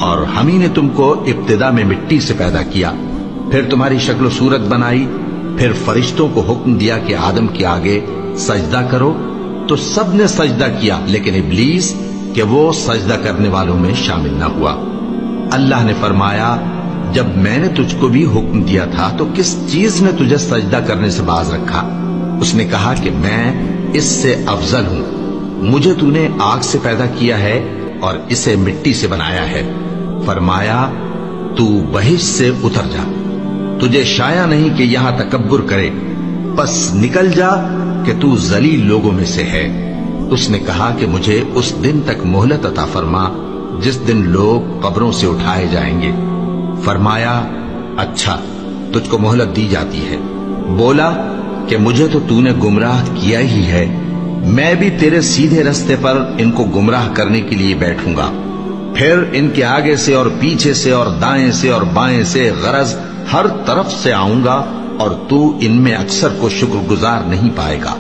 اور ہم ہی نے تم کو ابتدا میں مٹی سے پیدا کیا، پھر تمہاری شکل و صورت بنائی، پھر فرشتوں کو حکم دیا کہ آدم کے آگے سجدہ کرو، تو سب نے سجدہ کیا لیکن ابلیس کہ وہ سجدہ کرنے والوں میں شامل نہ ہوا۔ اللہ نے فرمایا جب میں نے تجھ کو بھی حکم دیا تھا تو کس چیز نے تجھے سجدہ کرنے سے باز رکھا؟ اس نے کہا کہ میں اس سے افضل ہوں، مجھے تو نے آگ سے پیدا کیا ہے اور اسے مٹی سے بنایا ہے۔ فرمایا تو بہشت سے اتر جا، تجھے شایع نہیں کہ یہاں تکبر کرے، پس نکل جا کہ تو ذلیل لوگوں میں سے ہے۔ اس نے کہا کہ مجھے اس دن تک مہلت عطا فرما جس دن لوگ قبروں سے اٹھائے جائیں گے۔ فرمایا اچھا، تجھ کو مہلت دی جاتی ہے۔ بولا کہ مجھے تو نے گمراہ کیا ہی ہے، میں بھی تیرے سیدھے رستے پر ان کو گمراہ کرنے کے لیے بیٹھوں گا، پھر ان کے آگے سے اور پیچھے سے اور دائیں سے اور بائیں سے غرض ہر طرف سے آؤں گا، اور تو ان میں اکثر کو شکر گزار نہیں پائے گا۔